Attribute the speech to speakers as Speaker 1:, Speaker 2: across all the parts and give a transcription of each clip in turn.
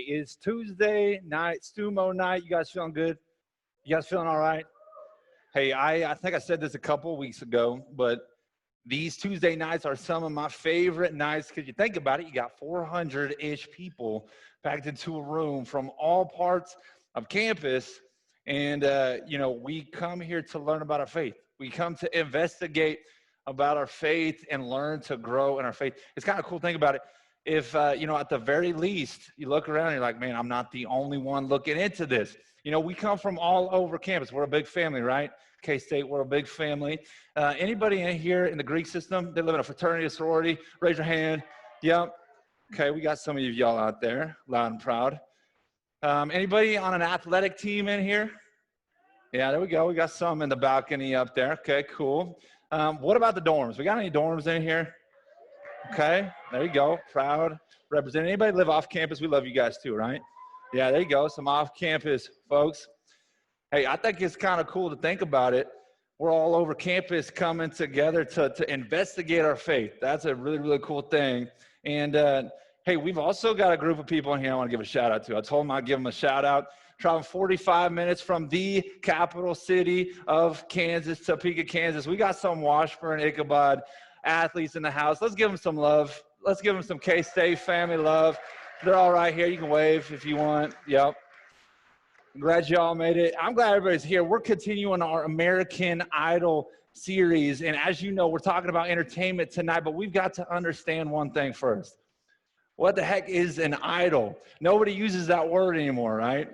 Speaker 1: it's Tuesday night, Stumo night. You guys feeling good? You guys feeling all right? Hey, I think I said this a couple of weeks ago, but these Tuesday nights are some of my favorite nights because you think about it, you got 400-ish people packed into a room from all parts of campus. And, we come here to learn about our faith. We come to investigate about our faith and learn to grow in our faith. It's kind of cool thing about it. If, at the very least, you look around and you're like, man, I'm not the only one looking into this. We come from all over campus. We're a big family, right? K-State, we're a big family. Anybody in here in the Greek system, they live in a fraternity or sorority? Raise your hand. Yep. Okay, we got some of y'all out there, loud and proud. Anybody on an athletic team in here? Yeah, there we go. We got some in the balcony up there. Okay, cool. What about the dorms? We got any dorms in here? Okay, there you go. Proud, represent. Anybody live off campus? We love you guys too, right? Yeah, there you go. Some off campus folks. Hey, I think it's kind of cool to think about it. We're all over campus coming together to investigate our faith. That's a really, really cool thing. And hey, we've also got a group of people in here I want to give a shout out to. I told them I'd give them a shout out. Traveling 45 minutes from the capital city of Kansas, Topeka, Kansas. We got some Washburn, Ichabod athletes in the house. Let's give them some love. Let's give them some K-State family love. They're all right here. You can wave if you want. Yep. I'm glad you all made it. I'm glad everybody's here. We're continuing our American Idol series. And as you know, we're talking about entertainment tonight, but we've got to understand one thing first. What the heck is an idol? Nobody uses that word anymore, right?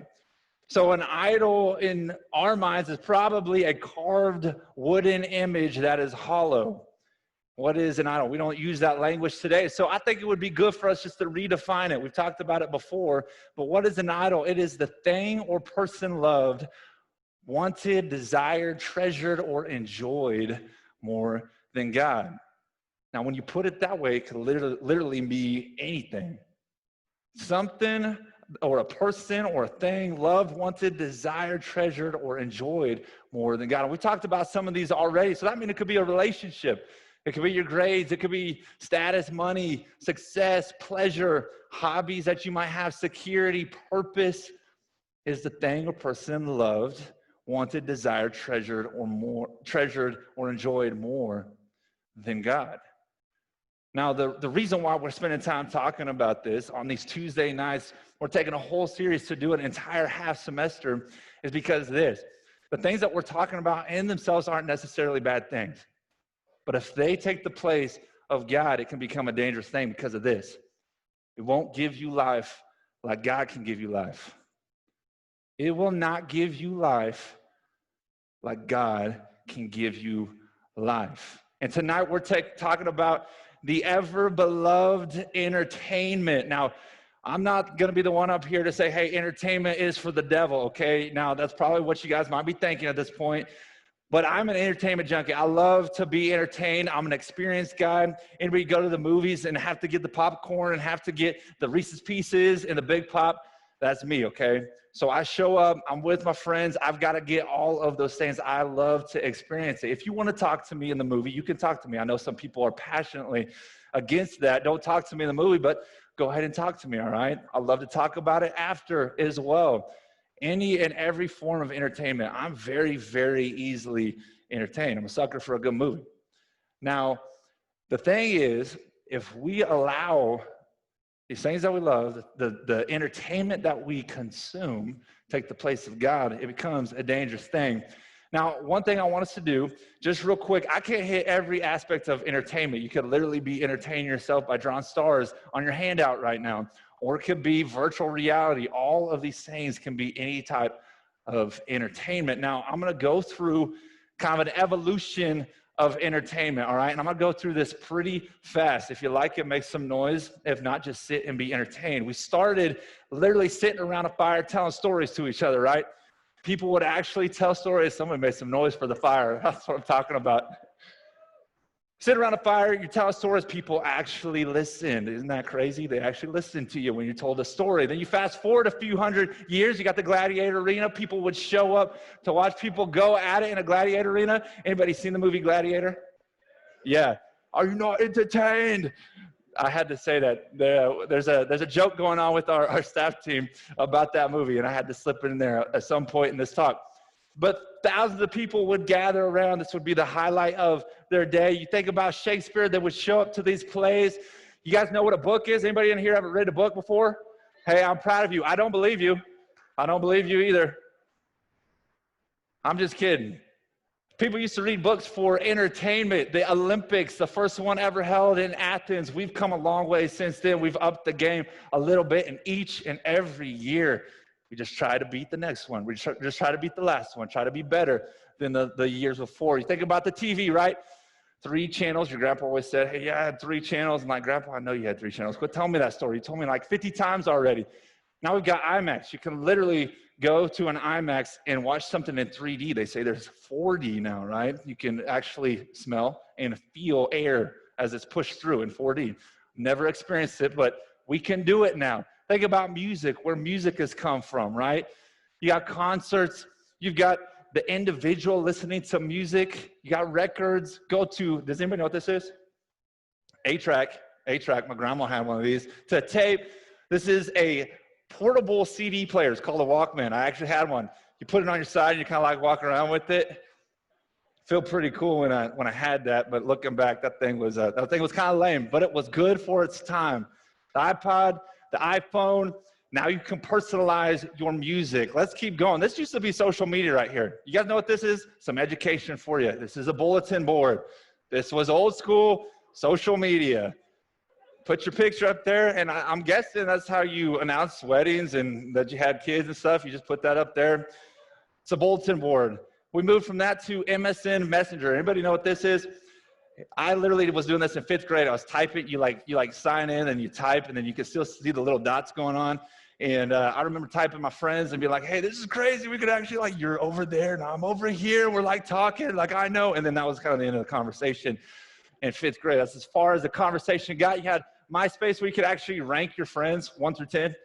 Speaker 1: So an idol in our minds is probably a carved wooden image that is hollow. What is an idol? We don't use that language today. So I think it would be good for us just to redefine it. We've talked about it before, but what is an idol? It is the thing or person loved, wanted, desired, treasured, or enjoyed more than God. Now, when you put it that way, it could literally be anything. Something or a person or a thing loved, wanted, desired, treasured, or enjoyed more than God. And we talked about some of these already. So that means it could be a relationship. It could be your grades. It could be status, money, success, pleasure, hobbies that you might have, security, purpose is the thing or person loved, wanted, desired, treasured, or enjoyed more than God. Now, the reason why we're spending time talking about this on these Tuesday nights, we're taking a whole series to do an entire half semester, is because of this. The things that we're talking about in themselves aren't necessarily bad things. But if they take the place of God, it can become a dangerous thing because of this. It won't give you life like God can give you life. It will not give you life like God can give you life. And tonight we're talking about the ever-beloved entertainment. Now, I'm not going to be the one up here to say, hey, entertainment is for the devil, okay? Now, that's probably what you guys might be thinking at this point. But I'm an entertainment junkie. I love to be entertained. I'm an experienced guy. Anybody go to the movies and have to get the popcorn and have to get the Reese's Pieces and the Big Pop? That's me, okay? So I show up. I'm with my friends. I've got to get all of those things. I love to experience it. If you want to talk to me in the movie, you can talk to me. I know some people are passionately against that. Don't talk to me in the movie, but go ahead and talk to me, all right? I love to talk about it after as well. Any and every form of entertainment, I'm very, very easily entertained. I'm a sucker for a good movie. Now, the thing is, if we allow these things that we love, the entertainment that we consume, take the place of God, it becomes a dangerous thing. Now, one thing I want us to do, just real quick, I can't hit every aspect of entertainment. You could literally be entertaining yourself by drawing stars on your handout right now. Or it could be virtual reality. All of these things can be any type of entertainment. Now, I'm going to go through kind of an evolution of entertainment, all right? And I'm going to go through this pretty fast. If you like it, make some noise. If not, just sit and be entertained. We started literally sitting around a fire telling stories to each other, right? People would actually tell stories. Someone made some noise for the fire. That's what I'm talking about. Sit around a fire, you tell stories, people actually listen. Isn't that crazy? They actually listen to you when you told a story. Then you fast forward a few hundred years, you got the gladiator arena. People would show up to watch people go at it in a gladiator arena. Anybody seen the movie Gladiator? Yeah. Are you not entertained? I had to say that. There's a joke going on with our staff team about that movie, and I had to slip it in there at some point in this talk. But thousands of people would gather around. This would be the highlight of their day. You think about Shakespeare that would show up to these plays. You guys know what a book is? Anybody in here ever read a book before? Hey, I'm proud of you. I don't believe you. I don't believe you either. I'm just kidding. People used to read books for entertainment. The Olympics, the first one ever held in Athens. We've come a long way since then. We've upped the game a little bit, and each and every year, we just try to beat the next one. We just try to beat the last one, try to be better than the years before. You think about the TV, right? 3 channels. Your grandpa always said, hey, yeah, I had 3 channels. I'm like, Grandpa, I know you had 3 channels. Quit telling me that story. You told me like 50 times already. Now we've got IMAX. You can literally go to an IMAX and watch something in 3D. They say there's 4D now, right? You can actually smell and feel air as it's pushed through in 4D. Never experienced it, but we can do it now. Think about music, where music has come from, right? You got concerts. You've got the individual listening to music. You got records. Does anybody know what this is? 8-track. 8-track. My grandma had one of these. To tape. This is a portable CD player. It's called a Walkman. I actually had one. You put it on your side and you kind of like walk around with it. Feel pretty cool when I had that, but looking back, that thing was kind of lame, but it was good for its time. The iPod, the iPhone, now you can personalize your music. Let's keep going. This used to be social media right here. You guys know what this is? Some education for you. This is a bulletin board. This was old school social media. Put your picture up there, and I'm guessing that's how you announce weddings and that you had kids and stuff. You just put that up there. It's a bulletin board. We moved from that to MSN Messenger. Anybody know what this is? I literally was doing this in 5th grade. I was typing. You sign in and you type, and then you can still see the little dots going on. And I remember typing my friends and be like, hey, this is crazy. We could actually, you're over there, and I'm over here. We're talking, I know. And then that was kind of the end of the conversation in 5th grade. That's as far as the conversation got. You had MySpace, where you could actually rank your friends 1 through 10.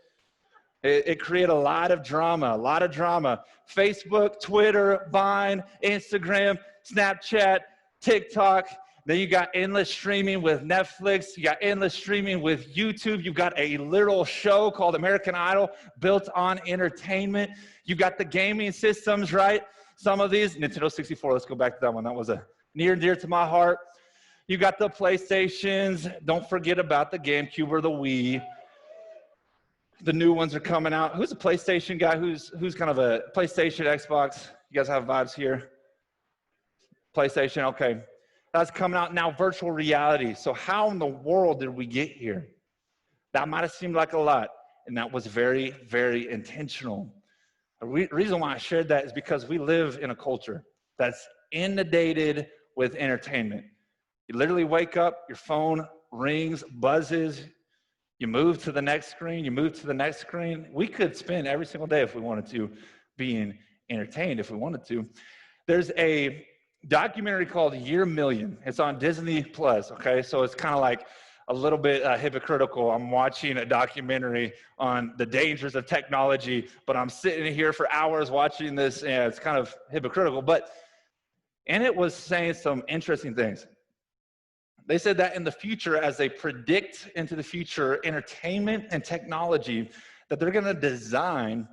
Speaker 1: It created a lot of drama. Facebook, Twitter, Vine, Instagram, Snapchat, TikTok. Then you got endless streaming with Netflix. You got endless streaming with YouTube. You've got a literal show called American Idol built on entertainment. You've got the gaming systems, right? Some of these, Nintendo 64, let's go back to that one. That was near and dear to my heart. You got the PlayStations. Don't forget about the GameCube or the Wii. The new ones are coming out. Who's a PlayStation guy? Who's kind of a PlayStation, Xbox? You guys have vibes here? PlayStation, okay. That's coming out now, virtual reality. So how in the world did we get here? That might have seemed like a lot, and that was very, very intentional. The reason why I shared that is because we live in a culture that's inundated with entertainment. You literally wake up, your phone rings, buzzes, you move to the next screen, you move to the next screen. We could spend every single day, if we wanted to, being entertained if we wanted to. There's a documentary called Year Million. It's on Disney Plus, okay? So it's kind of like a little bit hypocritical. I'm watching a documentary on the dangers of technology, but I'm sitting here for hours watching this, and it's kind of hypocritical. And it was saying some interesting things. They said that in the future, as they predict into the future entertainment and technology, that they're going to design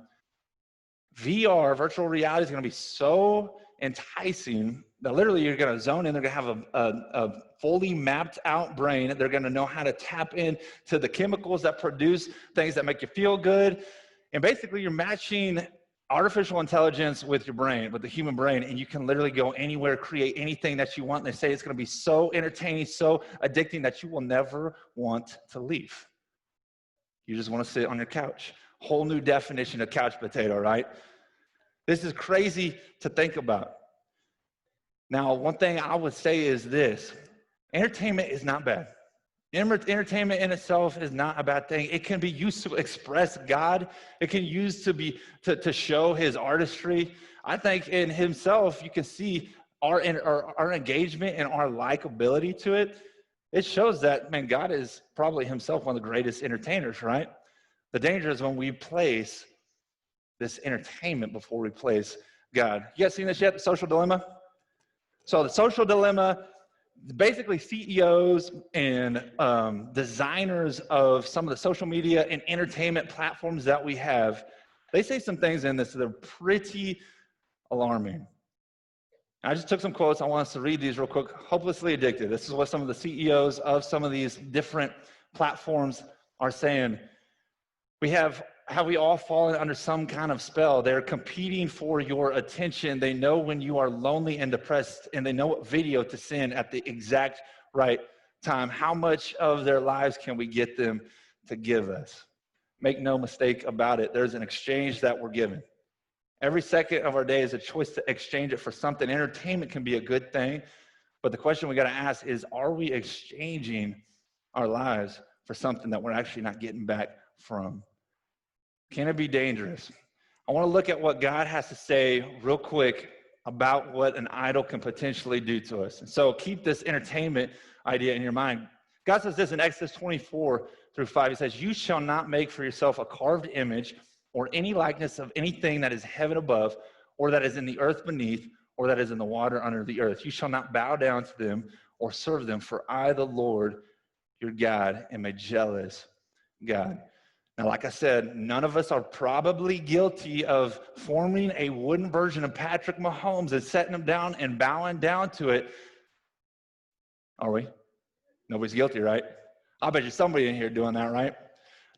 Speaker 1: VR, virtual reality, is going to be so enticing that literally you're going to zone in. They're going to have a fully mapped out brain. They're going to know how to tap into the chemicals that produce things that make you feel good. And basically, you're matching artificial intelligence with your brain, with the human brain, and you can literally go anywhere, create anything that you want. And they say it's going to be so entertaining, so addicting that you will never want to leave. You just want to sit on your couch. Whole new definition of couch potato, right? This is crazy to think about. Now, one thing I would say is this: entertainment is not bad. Entertainment in itself is not a bad thing. It can be used to express God. It can be used to show his artistry. I think in himself, you can see our engagement and our likability to it. It shows that, man, God is probably himself one of the greatest entertainers, right? The danger is when we place this entertainment before we place God. You guys seen this yet, The Social Dilemma? So The Social Dilemma, basically CEOs and designers of some of the social media and entertainment platforms that we have, they say some things in this that are pretty alarming. I just took some quotes. I want us to read these real quick. Hopelessly addicted. This is what some of the CEOs of some of these different platforms are saying. Have we all fallen under some kind of spell? They're competing for your attention. They know when you are lonely and depressed, and they know what video to send at the exact right time. How much of their lives can we get them to give us? Make no mistake about it. There's an exchange that we're given. Every second of our day is a choice to exchange it for something. Entertainment can be a good thing, but the question we got to ask is, are we exchanging our lives for something that we're actually not getting back from? Can it be dangerous? I want to look at what God has to say real quick about what an idol can potentially do to us. And so keep this entertainment idea in your mind. God says this in Exodus 24-5. He says, "You shall not make for yourself a carved image or any likeness of anything that is heaven above, or that is in the earth beneath, or that is in the water under the earth. You shall not bow down to them or serve them, for I, the Lord, your God, am a jealous God." Now, like I said, none of us are probably guilty of forming a wooden version of Patrick Mahomes and setting him down and bowing down to it. Are we? Nobody's guilty, right? I bet you somebody in here doing that, right?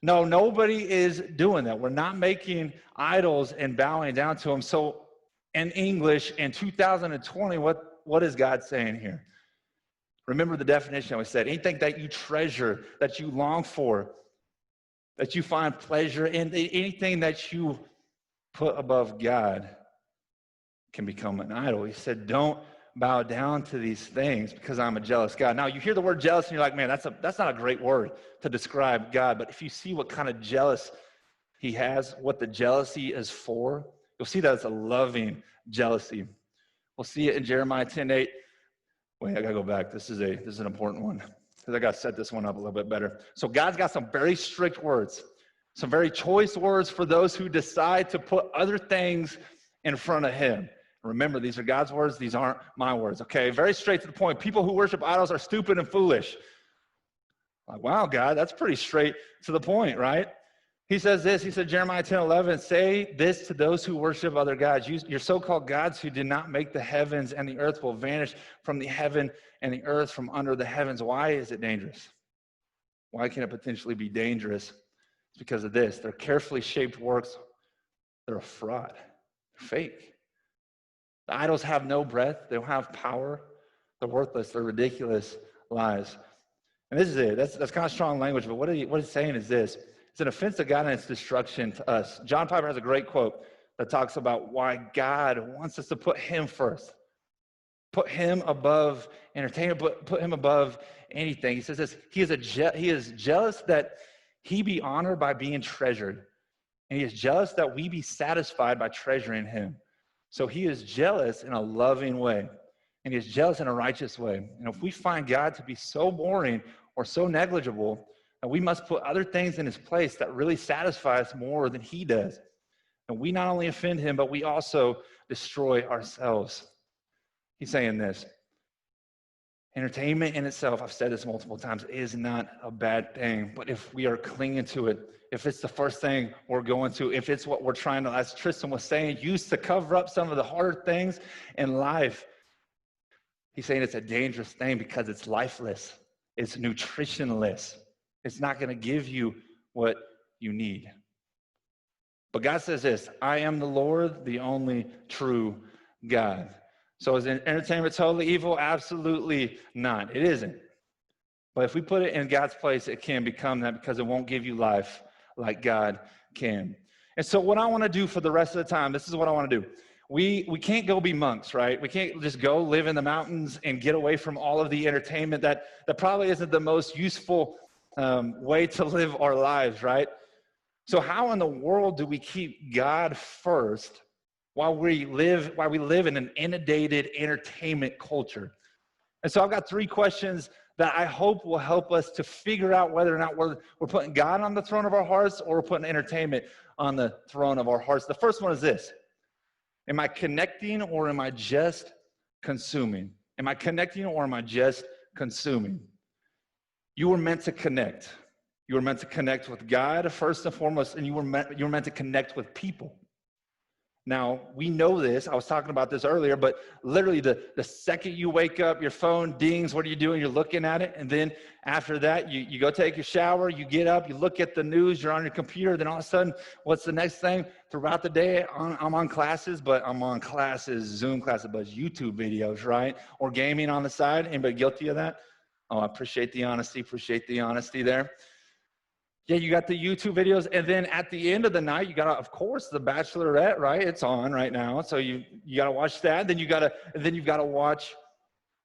Speaker 1: No, nobody is doing that. We're not making idols and bowing down to them. So in English, in 2020, what is God saying here? Remember the definition we said. Anything that you treasure, that you long for, that you find pleasure in, anything that you put above God can become an idol. He said, don't bow down to these things because I'm a jealous God. Now, you hear the word jealous and you're like, man, that's not a great word to describe God. But if you see what kind of jealous he has, what the jealousy is for, you'll see that it's a loving jealousy. We'll see it in Jeremiah 10:8. Wait, I gotta go back. This is an important one because I gotta set this one up a little bit better. So God's got some very strict words, some very choice words for those who decide to put other things in front of him. Remember, these are God's words. These aren't my words, okay? Very straight to the point. People who worship idols are stupid and foolish. Like, wow, God, that's pretty straight to the point, right? He says this. He said, Jeremiah 10:11, "Say this to those who worship other gods. Your so-called gods who did not make the heavens and the earth will vanish from the heaven and the earth from under the heavens." Why is it dangerous? Why can it potentially be dangerous? It's because of this. They're carefully shaped works. They're a fraud. They're fake. The idols have no breath. They don't have power. They're worthless. They're ridiculous lies. And this is it. That's kind of strong language, but what he's saying is this. It's an offense to God and its destruction to us. John Piper has a great quote that talks about why God wants us to put him first. Put him above entertainment, put him above anything. He says this, he is jealous that he be honored by being treasured. And he is jealous that we be satisfied by treasuring him. So he is jealous in a loving way, and he is jealous in a righteous way. And if we find God to be so boring or so negligible, then we must put other things in his place that really satisfy us more than he does. And we not only offend him, but we also destroy ourselves. He's saying this. Entertainment in itself, I've said this multiple times, is not a bad thing. But if we are clinging to it, if it's the first thing we're going to, if it's what we're trying to, as Tristan was saying, use to cover up some of the harder things in life, he's saying it's a dangerous thing because it's lifeless. It's nutritionless. It's not going to give you what you need. But God says this, I am the Lord, the only true God. So is entertainment totally evil? Absolutely not. It isn't. But if we put it in God's place, it can become that because it won't give you life like God can. And so what I want to do for the rest of the time, this is what I want to do. We can't go be monks, right? We can't just go live in the mountains and get away from all of the entertainment. That probably isn't the most useful way to live our lives, right? So how in the world do we keep God first while we live in an inundated entertainment culture? And so I've got 3 questions that I hope will help us to figure out whether or not we're putting God on the throne of our hearts or we're putting entertainment on the throne of our hearts. The first one is this. Am I connecting or am I just consuming? Am I connecting or am I just consuming. You were meant to connect. You were meant to connect with God first and foremost, and you were meant to connect with people. Now, we know this. I was talking about this earlier, but literally the second you wake up, your phone dings. What are you doing? You're looking at it. And then after that, you go take your shower, you get up, you look at the news, you're on your computer. Then all of a sudden, what's the next thing? Throughout the day, I'm on classes, but I'm on classes, Zoom classes, but it's YouTube videos, right? Or gaming on the side. Anybody guilty of that? Oh, I appreciate the honesty there. Yeah, you got the YouTube videos, and then at the end of the night, you got, of course, The Bachelorette, right? It's on right now, so you got to watch that. Then you've got to watch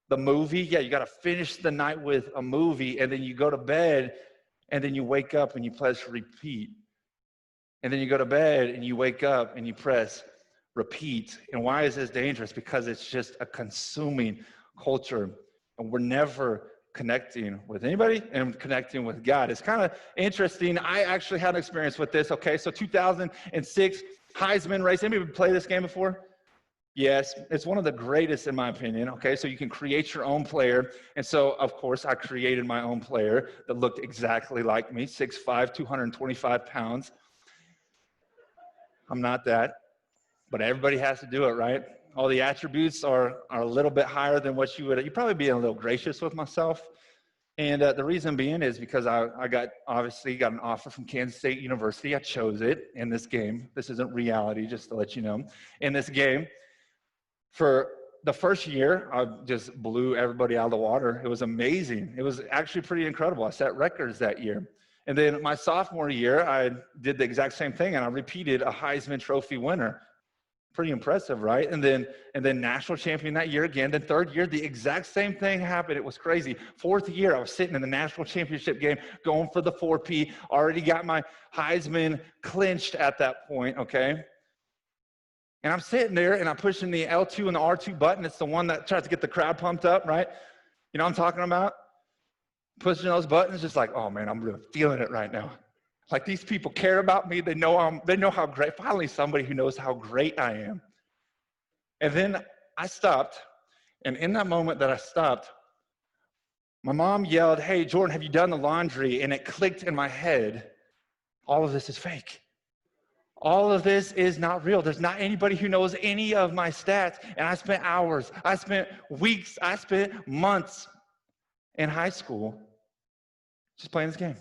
Speaker 1: the movie. Yeah, you got to finish the night with a movie, and then you go to bed, and then you wake up and you press repeat, and then you go to bed and you wake up and you press repeat. And why is this dangerous? Because it's just a consuming culture, and we're never connecting with anybody and connecting with God. It's kind of interesting. I actually had an experience with this. Okay, so 2006 Heisman race. Anybody play this game before? Yes, it's one of the greatest in my opinion. Okay, so you can create your own player. And so, of course, I created my own player that looked exactly like me, 6'5", 225 pounds. I'm not that, but everybody has to do it, right? All the attributes are a little bit higher than what you'd probably be a little gracious with myself. And the reason being is because I obviously got an offer from Kansas State University. I chose it in this game. This isn't reality, just to let you know. In this game, for the first year, I just blew everybody out of the water. It was amazing. It was actually pretty incredible. I set records that year. And then my sophomore year, I did the exact same thing, and I repeated a Heisman Trophy winner. Pretty impressive, right? And then national champion that year again. Then third year, the exact same thing happened. It was crazy. Fourth year, I was sitting in the national championship game, going for the 4P. Already got my Heisman clinched at that point, okay? And I'm sitting there, and I'm pushing the L2 and the R2 button. It's the one that tries to get the crowd pumped up, right? You know what I'm talking about? Pushing those buttons, just like, oh, man, I'm really feeling it right now. Like, these people care about me. They know how great. Finally, somebody who knows how great I am. And then I stopped. And in that moment that I stopped, my mom yelled, "Hey, Jordan, have you done the laundry?" And it clicked in my head. All of this is fake. All of this is not real. There's not anybody who knows any of my stats. And I spent hours, I spent weeks, I spent months in high school just playing this game.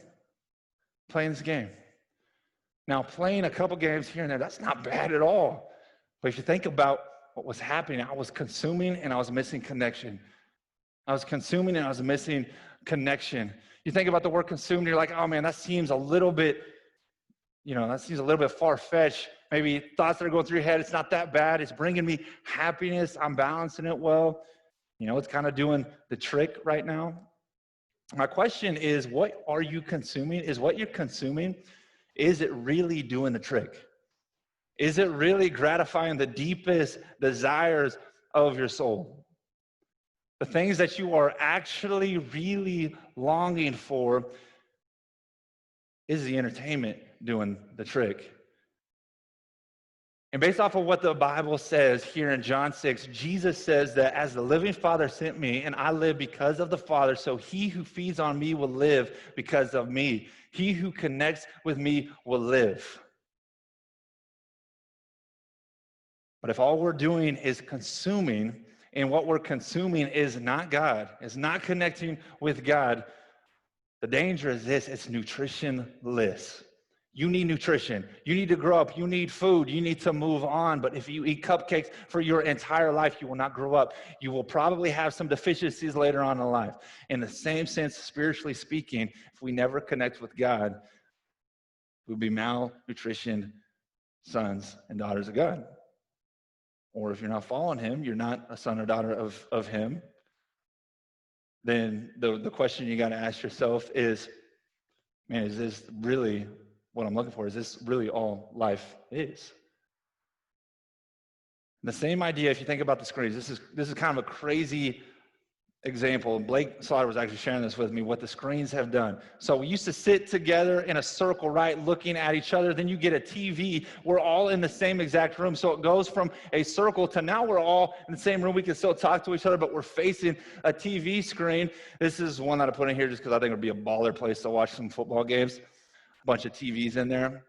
Speaker 1: Now, playing a couple games here and there, that's not bad at all. But if you think about what was happening, I was consuming and I was missing connection. I was consuming and I was missing connection. You think about the word consumed, you're like, oh man, that seems a little bit far-fetched. Maybe thoughts that are going through your head, it's not that bad. It's bringing me happiness. I'm balancing it well. It's kind of doing the trick right now. My question is, what are you consuming? Is what you're consuming, is it really doing the trick? Is it really gratifying the deepest desires of your soul? The things that you are actually really longing for, is the entertainment doing the trick? And based off of what the Bible says here in John 6, Jesus says that as the living Father sent me, and I live because of the Father, so he who feeds on me will live because of me. He who connects with me will live. But if all we're doing is consuming, and what we're consuming is not God, is not connecting with God, the danger is this: it's nutritionless. You need nutrition. You need to grow up. You need food. You need to move on. But if you eat cupcakes for your entire life, you will not grow up. You will probably have some deficiencies later on in life. In the same sense, spiritually speaking, if we never connect with God, we'll be malnutritioned sons and daughters of God. Or if you're not following him, you're not a son or daughter of him, then the question you got to ask yourself is, man, is this really what I'm looking for? Is this really all life is? The same idea, if you think about the screens, this is kind of a crazy example. Blake Slaughter was actually sharing this with me, what the screens have done. So we used to sit together in a circle, right, looking at each other. Then you get a TV. We're all in the same exact room. So it goes from a circle to now we're all in the same room. We can still talk to each other, but we're facing a TV screen. This is one that I put in here just because I think it would be a baller place to watch some football games. A bunch of TVs in there.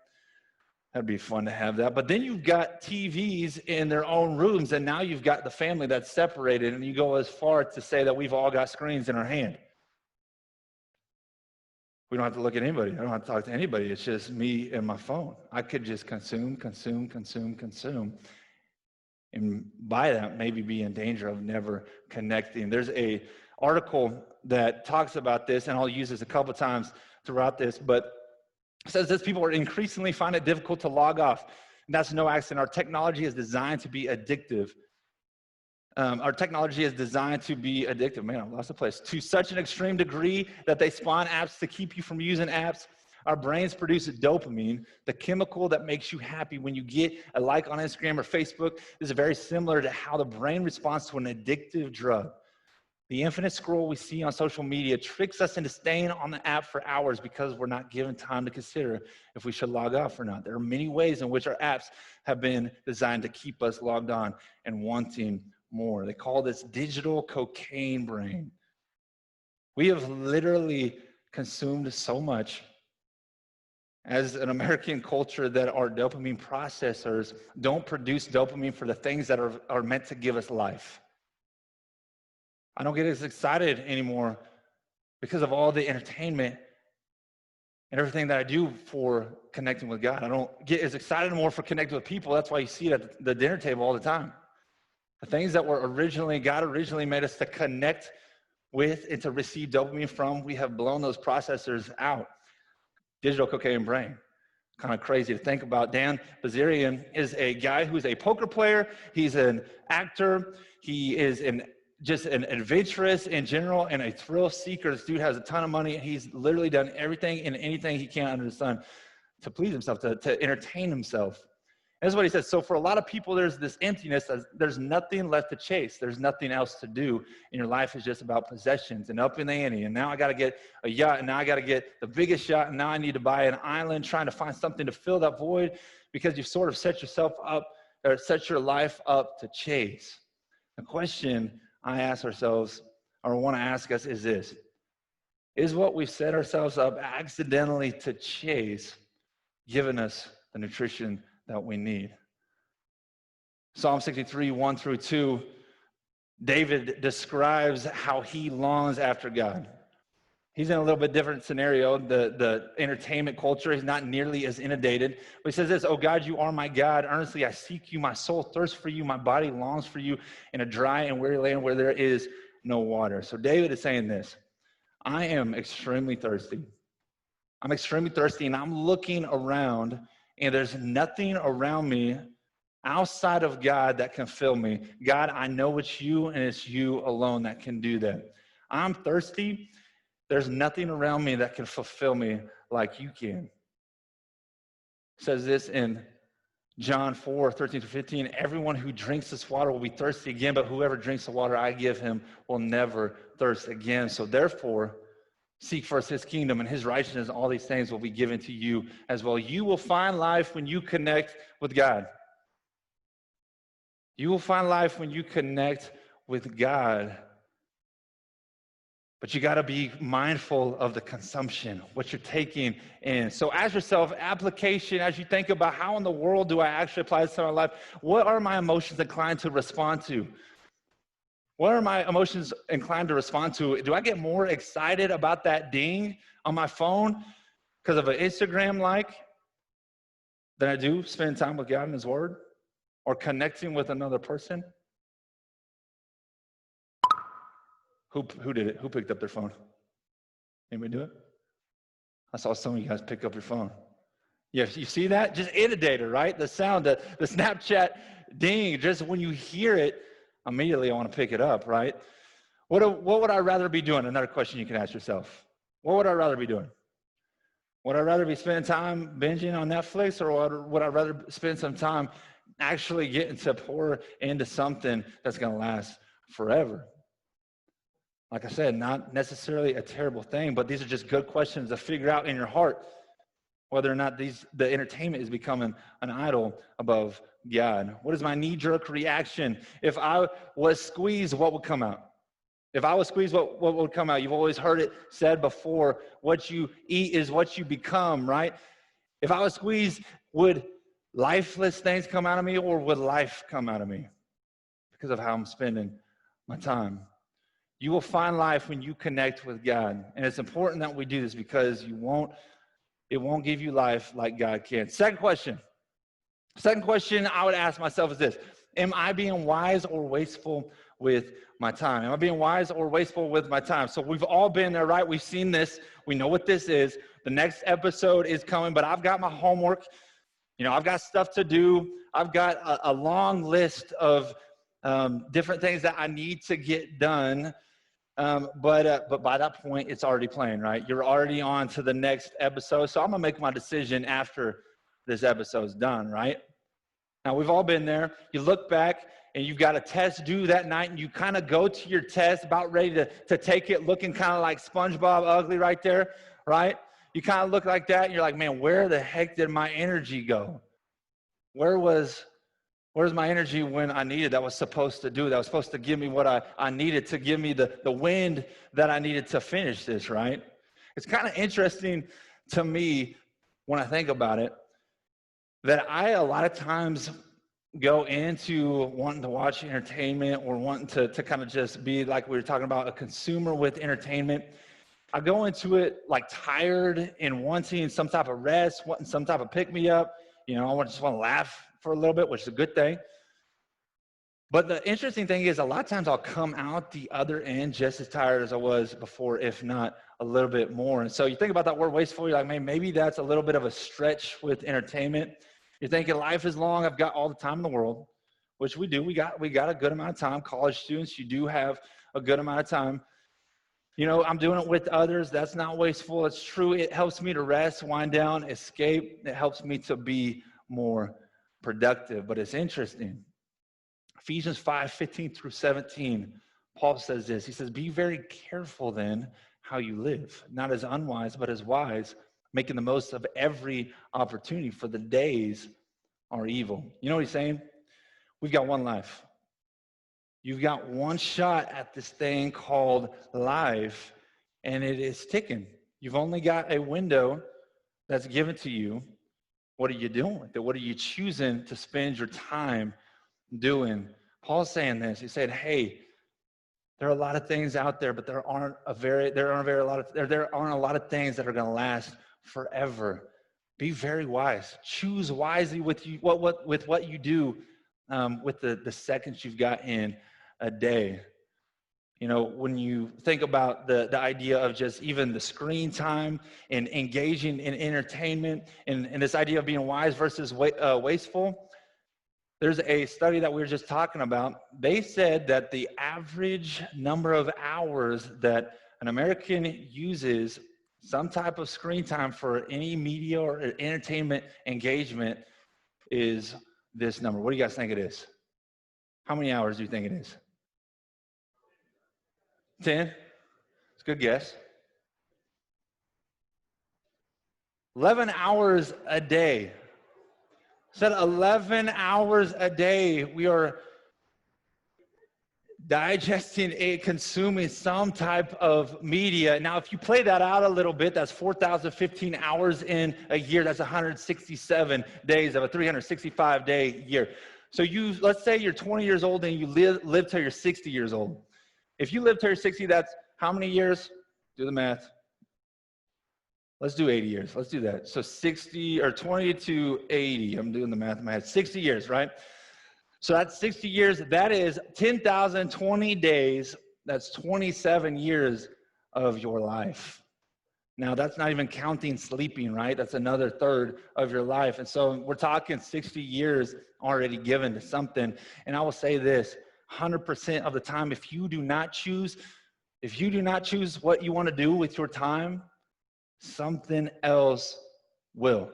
Speaker 1: That'd be fun to have that. But then you've got TVs in their own rooms, and now you've got the family that's separated, and you go as far to say that we've all got screens in our hand. We don't have to look at anybody. I don't have to talk to anybody. It's just me and my phone. I could just consume. And by that, maybe be in danger of never connecting. There's a article that talks about this, and I'll use this a couple times throughout this, but it says this: people are increasingly find it difficult to log off. And that's no accident. Our technology is designed to be addictive. Our technology is designed to be addictive. Man, I lost the place. To such an extreme degree that they spawn apps to keep you from using apps. Our brains produce dopamine, the chemical that makes you happy when you get a like on Instagram or Facebook. This is very similar to how the brain responds to an addictive drug. The infinite scroll we see on social media tricks us into staying on the app for hours because we're not given time to consider if we should log off or not. There are many ways in which our apps have been designed to keep us logged on and wanting more. They call this digital cocaine brain. We have literally consumed so much as an American culture that our dopamine processors don't produce dopamine for the things that are meant to give us life. I don't get as excited anymore because of all the entertainment and everything that I do for connecting with God. I don't get as excited anymore for connecting with people. That's why you see it at the dinner table all the time. The things that God originally made us to connect with and to receive dopamine from, we have blown those processors out. Digital cocaine brain. Kind of crazy to think about. Dan Bilzerian is a guy who's a poker player. He's an actor. He is just an adventurous in general and a thrill seeker. This dude has a ton of money. He's literally done everything and anything he can under the sun to please himself, to entertain himself. And this is what he says. So for a lot of people, there's this emptiness. There's nothing left to chase. There's nothing else to do. And your life is just about possessions and up in the ante. And now I got to get a yacht, and now I got to get the biggest yacht, and now I need to buy an island, trying to find something to fill that void because you've sort of set yourself up or set your life up to chase. The question I ask ourselves, or want to ask us, is this: is what we've set ourselves up accidentally to chase giving us the nutrition that we need? Psalm 63, 1-2, David describes how he longs after God. He's in a little bit different scenario, the entertainment culture. He's not nearly as inundated. But he says this: "Oh God, you are my God. Earnestly I seek you. My soul thirsts for you. My body longs for you in a dry and weary land where there is no water." So David is saying this: I am extremely thirsty. I'm extremely thirsty, and I'm looking around, and there's nothing around me outside of God that can fill me. God, I know it's you, and it's you alone that can do that. I'm thirsty. There's nothing around me that can fulfill me like you can. It says this in John 4:13-15, "Everyone who drinks this water will be thirsty again, but whoever drinks the water I give him will never thirst again. So therefore, seek first his kingdom and his righteousness, and all these things will be given to you as well." You will find life when you connect with God. You will find life when you connect with God. But you got to be mindful of the consumption, what you're taking in. So ask yourself, application, as you think about how in the world do I actually apply this to my life? What are my emotions inclined to respond to? What are my emotions inclined to respond to? Do I get more excited about that ding on my phone because of an Instagram like than I do spending time with God and His Word or connecting with another person? Who did it? Who picked up their phone? Anybody do it? I saw some of you guys pick up your phone. Yeah, you see that? Just inundated, right? The sound, the Snapchat ding, just when you hear it, immediately I want to pick it up, right? What would I rather be doing? Another question you can ask yourself. What would I rather be doing? Would I rather be spending time binging on Netflix, or would I rather spend some time actually getting to pour into something that's going to last forever? Like I said, not necessarily a terrible thing, but these are just good questions to figure out in your heart whether or not the entertainment is becoming an idol above God. What is my knee-jerk reaction? If I was squeezed, what would come out? If I was squeezed, what would come out? You've always heard it said before, what you eat is what you become, right? If I was squeezed, would lifeless things come out of me, or would life come out of me because of how I'm spending my time? You will find life when you connect with God. And it's important that we do this because it won't give you life like God can. Second question I would ask myself is this: am I being wise or wasteful with my time? Am I being wise or wasteful with my time? So we've all been there, right? We've seen this. We know what this is. The next episode is coming, but I've got my homework. I've got stuff to do. I've got a long list of different things that I need to get done. But by that point, it's already playing, right? You're already on to the next episode. So I'm going to make my decision after this episode's done, right? Now, we've all been there. You look back and you've got a test due that night, and you kind of go to your test about ready to take it, looking kind of like SpongeBob ugly right there, right? You kind of look like that, and you're like, man, where the heck did my energy go? Where's my energy when I needed that was supposed to do, that was supposed to give me what I needed to give me the wind that I needed to finish this, right? It's kind of interesting to me when I think about it that I a lot of times go into wanting to watch entertainment or wanting to kind of just be, like we were talking about, a consumer with entertainment. I go into it like tired and wanting some type of rest, wanting some type of pick-me-up. I just want to laugh for a little bit, which is a good thing. But the interesting thing is a lot of times I'll come out the other end just as tired as I was before, if not a little bit more. And so you think about that word wasteful, you're like, man, maybe that's a little bit of a stretch with entertainment. You're thinking life is long. I've got all the time in the world, which we do. We got a good amount of time. College students, you do have a good amount of time. I'm doing it with others. That's not wasteful. It's true. It helps me to rest, wind down, escape. It helps me to be more productive. But it's interesting. Ephesians 5:15 through 17, Paul says this. He says, be very careful then how you live, not as unwise, but as wise, making the most of every opportunity, for the days are evil. You know what he's saying? We've got one life. You've got one shot at this thing called life, and it is ticking. You've only got a window that's given to you. What are you doing with it? What are you choosing to spend your time doing? Paul's saying this. He said, hey, there are a lot of things out there, but there aren't a lot of things that are going to last forever. Be very wise. Choose wisely with what you do with the seconds you've got in a day. When you think about the idea of just even the screen time and engaging in entertainment and this idea of being wise versus wasteful, there's a study that we were just talking about. They said that the average number of hours that an American uses some type of screen time for any media or entertainment engagement is this number. What do you guys think it is? How many hours do you think it is? 10? It's a good guess. 11 hours a day. Said 11 hours a day we are digesting and consuming some type of media. Now, if you play that out a little bit, that's 4,015 hours in a year. That's 167 days of a 365-day year. So let's say you're 20 years old and you live till you're 60 years old. If you live till you're 60, that's how many years? Do the math. Let's do 80 years. Let's do that. So 60 or 20 to 80. I'm doing the math in my head. 60 years, right? So that's 60 years. That is 10,020 days. That's 27 years of your life. Now, that's not even counting sleeping, right? That's another third of your life. And so we're talking 60 years already given to something. And I will say this, 100% of the time, if you do not choose what you want to do with your time, something else will.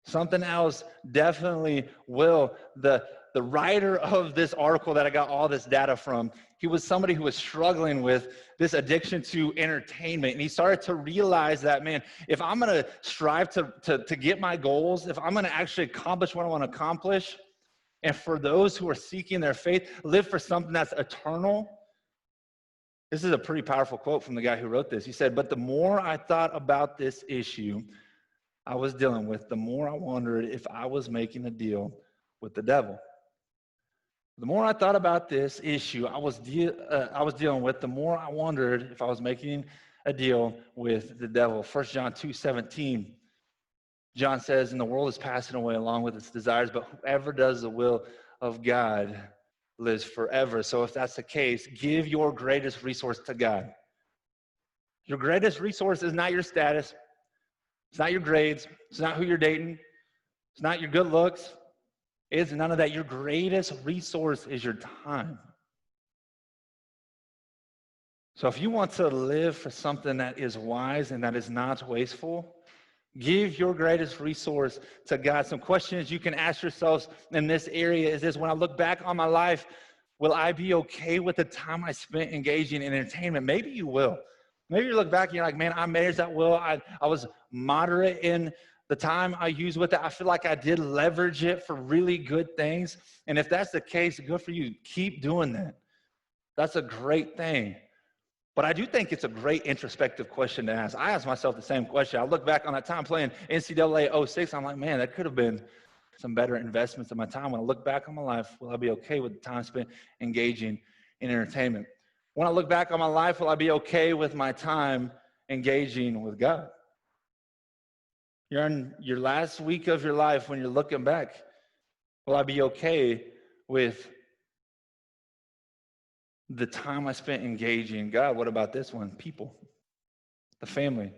Speaker 1: Something else definitely will. The writer of this article that I got all this data from, He was somebody who was struggling with this addiction to entertainment. And he started to realize that, man, if I'm going to strive to get my goals, if I'm going to actually accomplish what I want to accomplish, and for those who are seeking their faith, live for something that's eternal. This is a pretty powerful quote from the guy who wrote this. He said, but the more I thought about this issue I was dealing with, the more I wondered if I was making a deal with the devil. The more I thought about this issue I was dealing with, the more I wondered if I was making a deal with the devil. 1 John 2:17, John says, and the world is passing away along with its desires, but whoever does the will of God lives forever. So if that's the case, give your greatest resource to God. Your greatest resource is not your status. It's not your grades. It's not who you're dating. It's not your good looks. It's none of that. Your greatest resource is your time. So if you want to live for something that is wise and that is not wasteful, give your greatest resource to God. Some questions you can ask yourselves in this area is this: when I look back on my life, will I be okay with the time I spent engaging in entertainment? Maybe you will. Maybe you look back and you're like, man, I managed that well. I was moderate in the time I used with it. I feel like I did leverage it for really good things. And if that's the case, good for you. Keep doing that. That's a great thing. But I do think it's a great introspective question to ask. I ask myself the same question. I look back on that time playing NCAA 06. I'm like, man, that could have been some better investments of my time. When I look back on my life, will I be okay with the time spent engaging in entertainment? When I look back on my life, will I be okay with my time engaging with God? You're in your last week of your life when you're looking back. Will I be okay with the time I spent engaging God? What about this one? People, the family,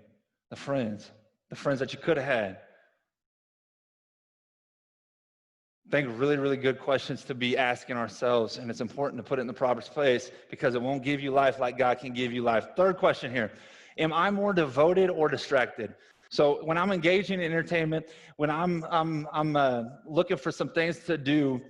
Speaker 1: the friends that you could have had. I think really, really good questions to be asking ourselves, and it's important to put it in the proper place because it won't give you life like God can give you life. Third question here: am I more devoted or distracted? So when I'm engaging in entertainment, when I'm looking for some things to do,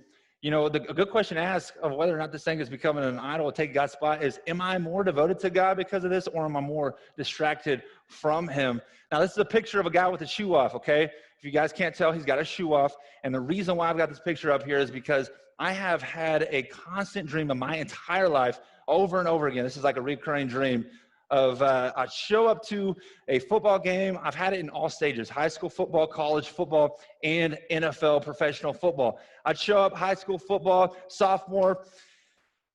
Speaker 1: you know, a good question to ask of whether or not this thing is becoming an idol or take God's spot is, am I more devoted to God because of this, or am I more distracted from Him? Now, this is a picture of a guy with a shoe off, okay? If you guys can't tell, he's got a shoe off. And the reason why I've got this picture up here is because I have had a constant dream of my entire life over and over again. This is like a recurring dream of I'd show up to a football game. I've had it in all stages: high school football, college football, and NFL professional football. I'd show up high school football, sophomore,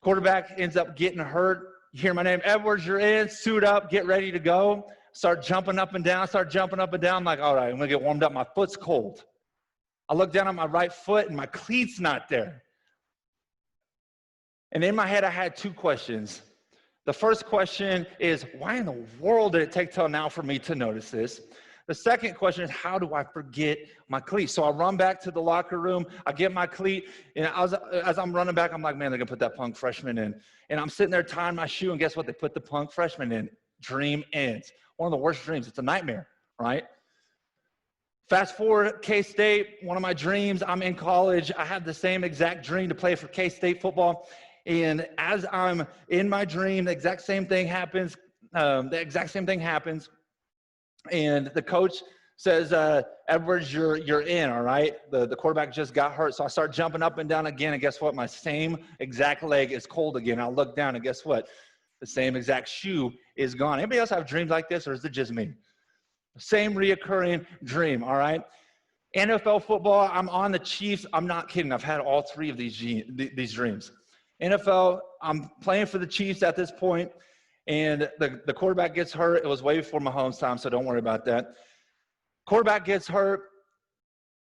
Speaker 1: quarterback ends up getting hurt. You hear my name, Edwards, you're in, suit up, get ready to go. Start jumping up and down. I'm like, all right, I'm going to get warmed up. My foot's cold. I look down at my right foot and my cleat's not there. And in my head, I had two questions. The first question is, why in the world did it take till now for me to notice this? The second question is, how do I forget my cleat? So I run back to the locker room. I get my cleat. And as I'm running back, I'm like, man, they're going to put that punk freshman in. And I'm sitting there tying my shoe, and guess what? They put the punk freshman in. Dream ends. One of the worst dreams. It's a nightmare, right? Fast forward, K-State, one of my dreams. I'm in college. I have the same exact dream to play for K-State football. And as I'm in my dream, the exact same thing happens. And the coach says, Edwards, you're in, all right? The quarterback just got hurt. So I start jumping up and down again. And guess what? My same exact leg is cold again. I look down, and guess what? The same exact shoe is gone. Anybody else have dreams like this, or is it just me? Same reoccurring dream, all right? NFL football, I'm on the Chiefs. I'm not kidding. I've had all three of these dreams. NFL, I'm playing for the Chiefs at this point, and the quarterback gets hurt. It was way before Mahomes' time, so don't worry about that. Quarterback gets hurt.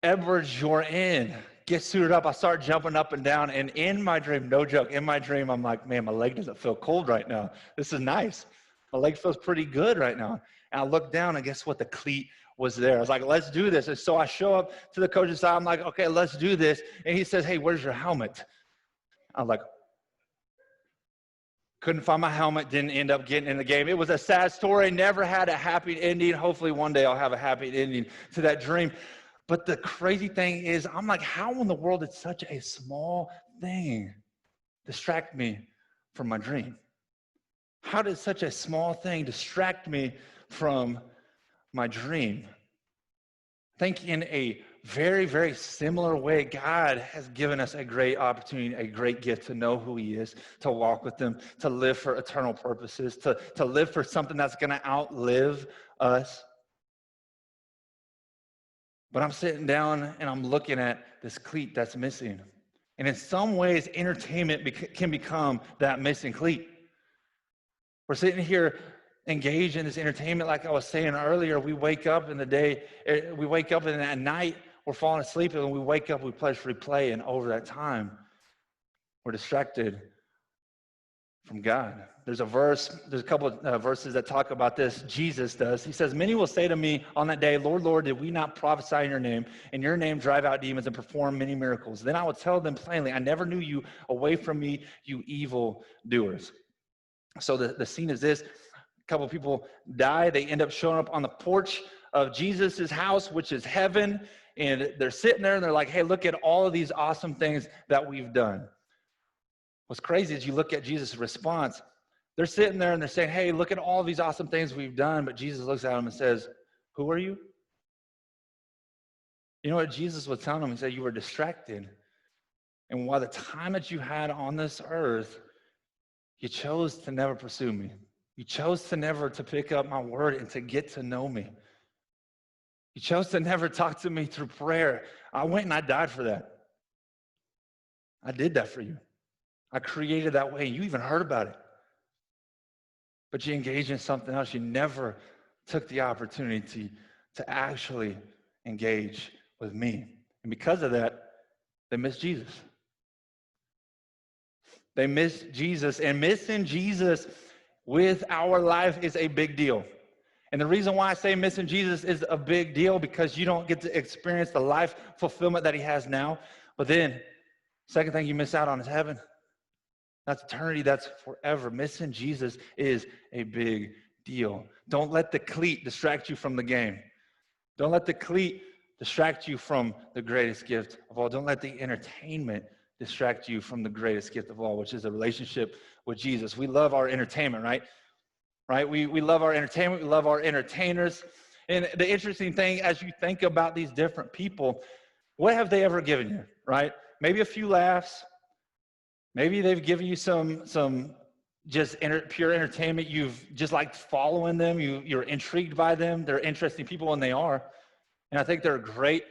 Speaker 1: Edwards, you're in. Get suited up. I start jumping up and down, and in my dream, no joke, in my dream, I'm like, man, my leg doesn't feel cold right now. This is nice. My leg feels pretty good right now. And I look down, and guess what? The cleat was there. I was like, let's do this. And so I show up to the coach's side. I'm like, okay, let's do this. And he says, hey, where's your helmet? I'm like, couldn't find my helmet, didn't end up getting in the game. It was a sad story, never had a happy ending. Hopefully one day I'll have a happy ending to that dream. But the crazy thing is, I'm like, how in the world did such a small thing distract me from my dream? How did such a small thing distract me from my dream? I think in a very, very similar way, God has given us a great opportunity, a great gift to know who he is, to walk with him, to live for eternal purposes, to live for something that's going to outlive us. But I'm sitting down and I'm looking at this cleat that's missing. And in some ways, entertainment can become that missing cleat. We're sitting here engaged in this entertainment like I was saying earlier. We wake up in the day, we wake up and at night, we're falling asleep, and when we wake up, we pleasurefully play, and over that time, we're distracted from God. There's a couple of verses that talk about this. Jesus does. He says, many will say to me on that day, Lord, Lord, did we not prophesy in your name drive out demons and perform many miracles? Then I will tell them plainly, I never knew you. Away from me, you evil doers. So the scene is this. A couple of people die. They end up showing up on the porch of Jesus's house, which is heaven. And they're sitting there and they're like, hey, look at all of these awesome things that we've done. What's crazy is you look at Jesus' response. They're sitting there and they're saying, hey, look at all these awesome things we've done. But Jesus looks at them and says, who are you? You know what Jesus was telling them? He said, you were distracted. And while the time that you had on this earth, you chose to never pursue me. You chose to never to pick up my word and to get to know me. You chose to never talk to me through prayer. I went and I died for that. I did that for you. I created that way. You even heard about it. But you engaged in something else. You never took the opportunity to actually engage with me. And because of that, they miss Jesus. They miss Jesus. And missing Jesus with our life is a big deal. And the reason why I say missing Jesus is a big deal because you don't get to experience the life fulfillment that he has now. But then, second thing you miss out on is heaven. That's eternity. That's forever. Missing Jesus is a big deal. Don't let the cleat distract you from the game. Don't let the cleat distract you from the greatest gift of all. Don't let the entertainment distract you from the greatest gift of all, which is a relationship with Jesus. We love our entertainment, right? We love our entertainment. We love our entertainers. And the interesting thing, as you think about these different people, what have they ever given you, right? Maybe a few laughs. Maybe they've given you some just pure entertainment. You've just liked following them. You're intrigued by them. They're interesting people, and they are. And I think they're great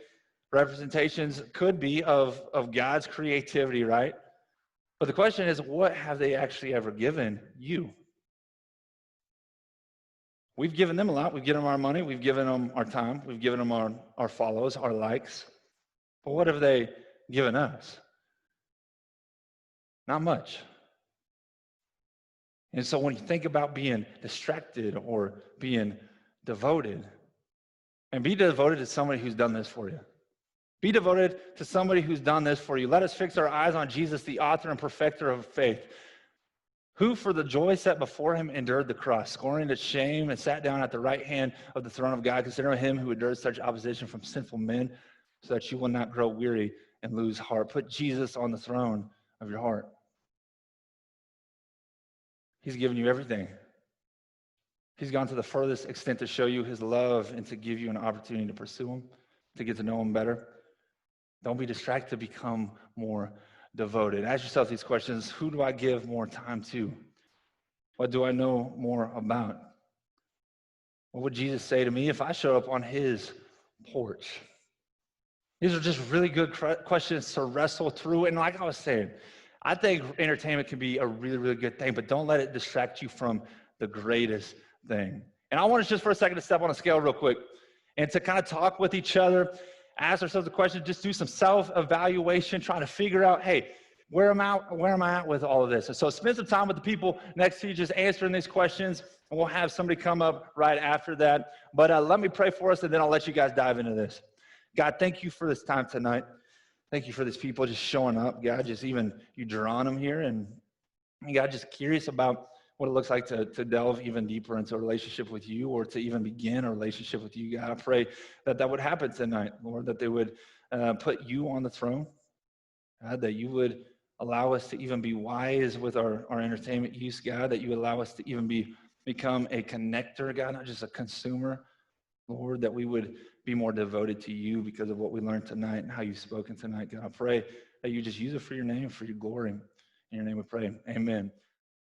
Speaker 1: representations, could be, of God's creativity, right? But the question is, what have they actually ever given you? We've given them a lot. We've given them our money. We've given them our time. We've given them our follows, our likes. But what have they given us? Not much. And so when you think about being distracted or being devoted, and be devoted to somebody who's done this for you. Be devoted to somebody who's done this for you. Let us fix our eyes on Jesus, the author and perfecter of faith, who for the joy set before him endured the cross, scorning its shame, and sat down at the right hand of the throne of God. Consider him who endured such opposition from sinful men, so that you will not grow weary and lose heart. Put Jesus on the throne of your heart. He's given you everything. He's gone to the furthest extent to show you his love and to give you an opportunity to pursue him, to get to know him better. Don't be distracted, become more devoted. Ask yourself these questions. Who do I give more time to? What do I know more about? What would Jesus say to me if I showed up on his porch? These are just really good questions to wrestle through. And like I was saying, I think entertainment can be a really, really good thing, but don't let it distract you from the greatest thing. And I want us just for a second to step on a scale real quick and to kind of talk with each other, ask ourselves the question, just do some self-evaluation, trying to figure out, hey, where am I at with all of this? And so spend some time with the people next to you just answering these questions, and we'll have somebody come up right after that. But let me pray for us, and then I'll let you guys dive into this. God, thank you for this time tonight. Thank you for these people just showing up. God, just even you drawing them here. And God, just curious about what it looks like to delve even deeper into a relationship with you, or to even begin a relationship with you. God, I pray that would happen tonight, Lord, that they would put you on the throne, God, that you would allow us to even be wise with our entertainment use, God, that you allow us to even become a connector, God, not just a consumer. Lord, that we would be more devoted to you because of what we learned tonight and how you've spoken tonight. God, I pray that you just use it for your name, for your glory. In your name we pray. Amen.